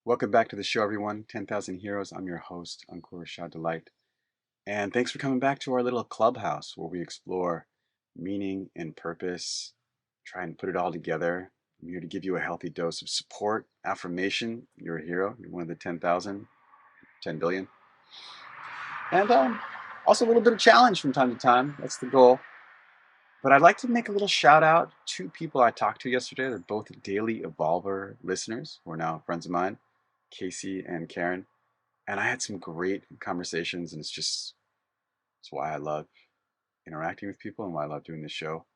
Welcome back to the show, everyone. 10,000 Heroes. I'm your host, Uncle Rashad Delight. And thanks for coming back to our little clubhouse where we explore meaning and purpose, try and put it all together. I'm here to give you a healthy dose of support, affirmation. You're a hero. You're one of the 10,000, 10 billion. And also a little bit of challenge from time to time. That's the goal. But I'd like to make a little shout out to people I talked to yesterday. They're both Daily Evolver listeners who are now friends of mine, Casey and Karen. And I had some great conversations, and it's why I love interacting with people and why I love doing this show.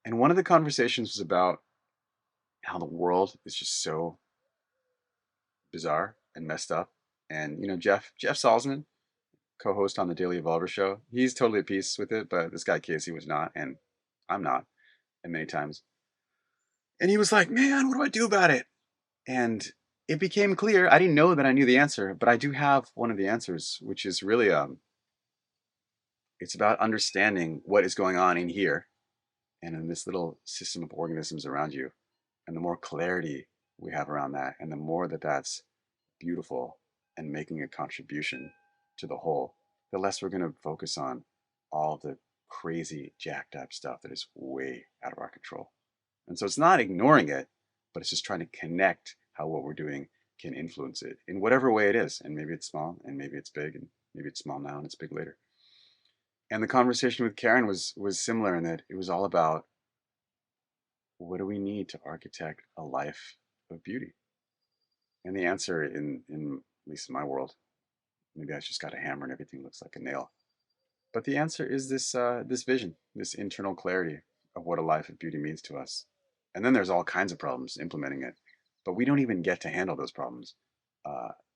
And one of the conversations was about how the world is just so bizarre and messed up. And Jeff Salzman, co-host on the Daily Evolver show, he's totally at peace with it, but this guy Casey was not, and I'm not, and many times. And he was like, "Man, what do I do about it?" And it became clear. I didn't know that I knew the answer, but I do have one of the answers, which is really it's about understanding what is going on in here and in this little system of organisms around you. And the more clarity we have around that, and the more that that's beautiful and making a contribution to the whole, the less we're going to focus on all the crazy, jacked up stuff that is way out of our control. And so it's not ignoring it, but it's just trying to connect how what we're doing can influence it in whatever way it is. And maybe it's small, and maybe it's big, and maybe it's small now and it's big later. And the conversation with Karen was similar in that it was all about, what do we need to architect a life of beauty? And the answer, in at least in my world, maybe I just got a hammer and everything looks like a nail. But the answer is this vision, this internal clarity of what a life of beauty means to us. And then there's all kinds of problems implementing it, but we don't even get to handle those problems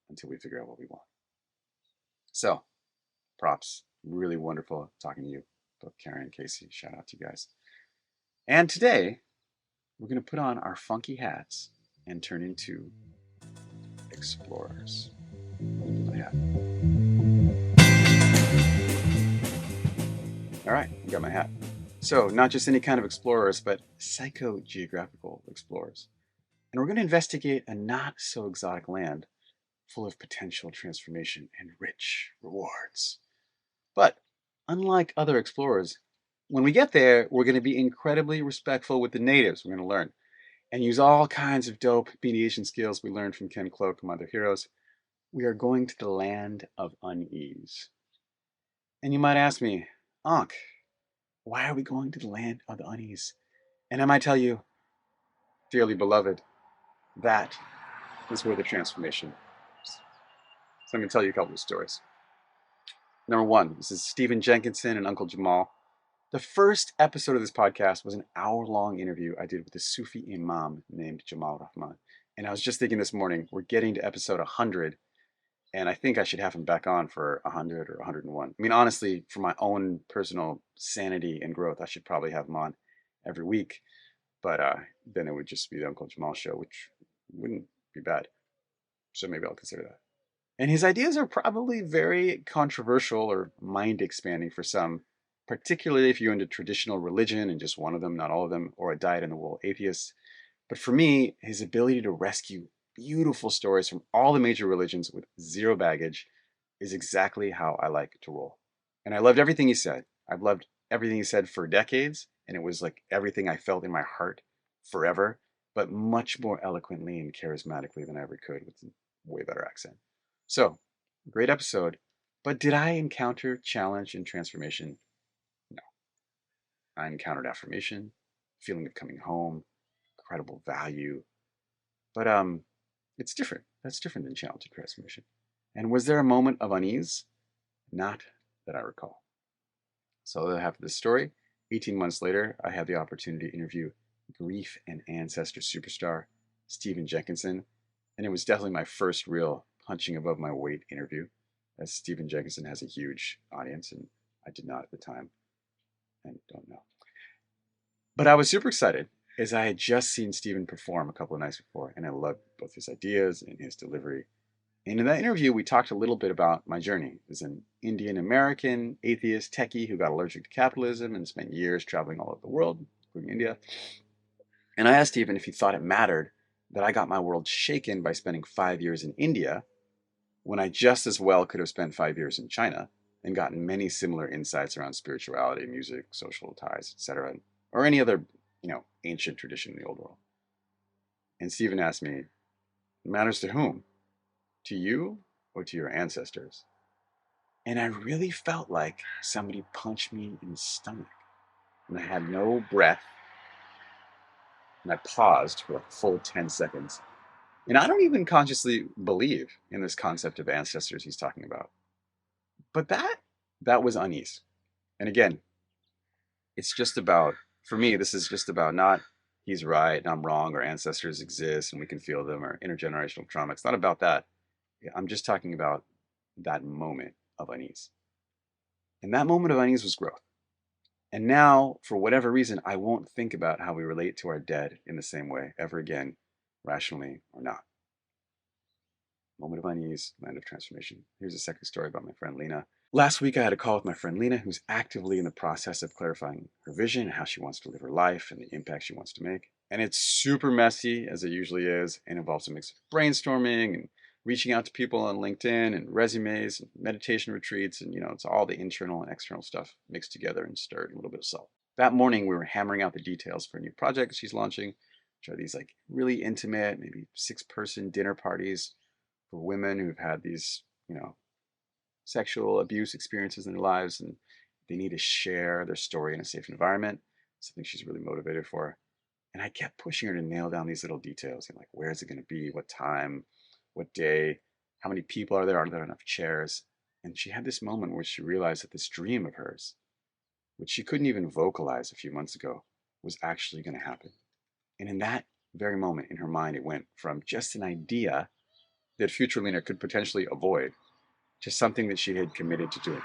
until we figure out what we want. So, props. Really wonderful talking to you, both Karen and Casey. Shout out to you guys. And today, we're going to put on our funky hats and turn into explorers. My hat. All right, I got my hat. So, not just any kind of explorers, but psychogeographical explorers. And we're going to investigate a not so exotic land full of potential transformation and rich rewards. But unlike other explorers, when we get there, we're going to be incredibly respectful with the natives. We're going to learn and use all kinds of dope mediation skills we learned from Ken Cloak and other heroes. We are going to the land of unease. And you might ask me, Ankh, why are we going to the land of the unease? And I might tell you, dearly beloved, that is where the transformation is. So I'm going to tell you a couple of stories. Number one, this is Stephen Jenkinson and Uncle Jamal. The first episode of this podcast was an hour-long interview I did with a Sufi imam named Jamal Rahman. And I was just thinking this morning, we're getting to episode 100, and I think I should have him back on for 100 or 101. I mean, honestly, for my own personal sanity and growth, I should probably have him on every week. But then it would just be the Uncle Jamal show, which wouldn't be bad. So maybe I'll consider that. And his ideas are probably very controversial or mind-expanding for some, particularly if you're into traditional religion and just one of them, not all of them, or a dyed-in-the-wool atheist. But for me, his ability to rescue beautiful stories from all the major religions with zero baggage is exactly how I like to roll. And I loved everything he said. I've loved everything he said for decades, and it was like everything I felt in my heart forever, but much more eloquently and charismatically than I ever could with a way better accent. So, great episode. But did I encounter challenge and transformation? No. I encountered affirmation, feeling of coming home, incredible value. But it's different. That's different than challenge and transformation. And was there a moment of unease? Not that I recall. So I have this story. 18 months later, I had the opportunity to interview grief and ancestor superstar Stephen Jenkinson. And it was definitely my first real punching above my weight interview, as Stephen Jenkinson has a huge audience, and I did not at the time, and don't know. But I was super excited, as I had just seen Stephen perform a couple of nights before, and I loved both his ideas and his delivery. And in that interview, we talked a little bit about my journey as an Indian American atheist techie who got allergic to capitalism and spent years traveling all over the world, including India. And I asked Stephen if he thought it mattered that I got my world shaken by spending 5 years in India when I just as well could have spent 5 years in China and gotten many similar insights around spirituality, music, social ties, etc., or any other, ancient tradition in the old world. And Stephen asked me, it matters to whom? To you or to your ancestors? And I really felt like somebody punched me in the stomach. And I had no breath. And I paused for a full 10 seconds. And I don't even consciously believe in this concept of ancestors he's talking about. But that was unease. And again, it's just about, for me, this is just about not he's right and I'm wrong, or ancestors exist and we can feel them, or intergenerational trauma. It's not about that. I'm just talking about that moment of unease. And that moment of unease was growth. And now, for whatever reason, I won't think about how we relate to our dead in the same way ever again, rationally or not. Moment of unease, land of transformation. Here's a second story about my friend Lena. Last week, I had a call with my friend Lena, who's actively in the process of clarifying her vision and how she wants to live her life and the impact she wants to make. And it's super messy, as it usually is, and involves a mix of brainstorming and reaching out to people on LinkedIn and resumes and meditation retreats. And, it's all the internal and external stuff mixed together and stirred, a little bit of salt. That morning, we were hammering out the details for a new project she's launching, which are these really intimate, maybe 6-person dinner parties for women who've had these, sexual abuse experiences in their lives, and they need to share their story in a safe environment, something she's really motivated for. And I kept pushing her to nail down these little details, where is it going to be, what time, what day, how many people are there enough chairs? And she had this moment where she realized that this dream of hers, which she couldn't even vocalize a few months ago, was actually going to happen. And in that very moment in her mind, it went from just an idea that future Lena could potentially avoid to something that she had committed to doing.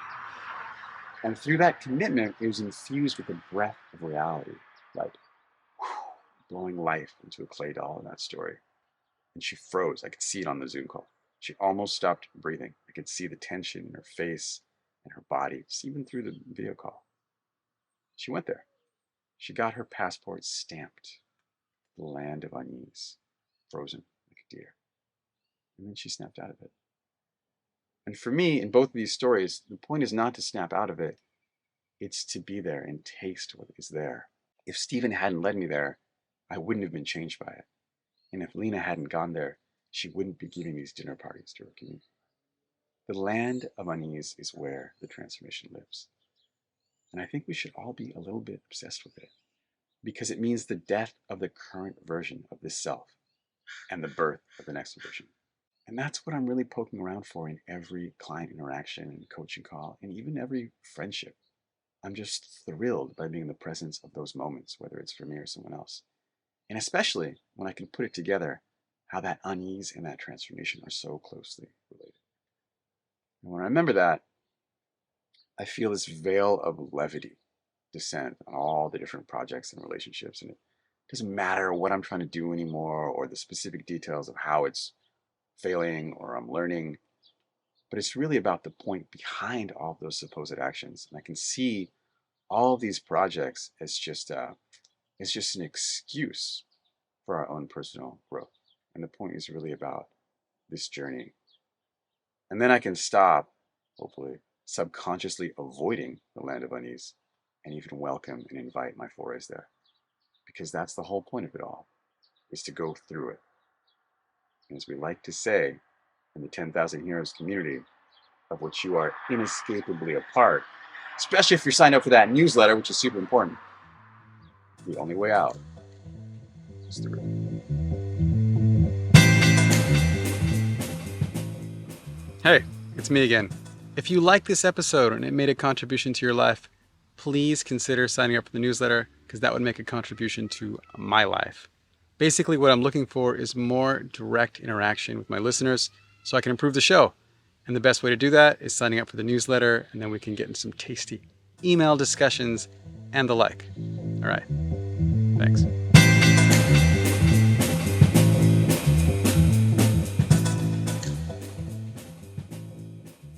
And through that commitment, it was infused with a breath of reality, like blowing life into a clay doll in that story. And she froze. I could see it on the Zoom call. She almost stopped breathing. I could see the tension in her face and her body, just even through the video call. She went there. She got her passport stamped. The land of unease, frozen like a deer. And then she snapped out of it. And for me, in both of these stories, the point is not to snap out of it. It's to be there and taste what is there. If Stephen hadn't led me there, I wouldn't have been changed by it. And if Lena hadn't gone there, she wouldn't be giving these dinner parties to her community. The land of unease is where the transformation lives. And I think we should all be a little bit obsessed with it, because it means the death of the current version of this self and the birth of the next version. And that's what I'm really poking around for in every client interaction and coaching call, and even every friendship. I'm just thrilled by being in the presence of those moments, whether it's for me or someone else. And especially when I can put it together, how that unease and that transformation are so closely related. And when I remember that, I feel this veil of levity descend on all the different projects and relationships. And it doesn't matter what I'm trying to do anymore, or the specific details of how it's failing or I'm learning, but it's really about the point behind all of those supposed actions. And I can see all of these projects as just an excuse for our own personal growth. And the point is really about this journey. And then I can stop, hopefully, subconsciously avoiding the land of unease and even welcome and invite my forays there. Because that's the whole point of it all, is to go through it. And as we like to say in the 10,000 Heroes community, of which you are inescapably a part, especially if you're signed up for that newsletter, which is super important, the only way out is through. Hey, it's me again. If you like this episode and it made a contribution to your life, please consider signing up for the newsletter, because that would make a contribution to my life. Basically, what I'm looking for is more direct interaction with my listeners so I can improve the show. And the best way to do that is signing up for the newsletter, and then we can get into some tasty email discussions and the like. All right. Thanks.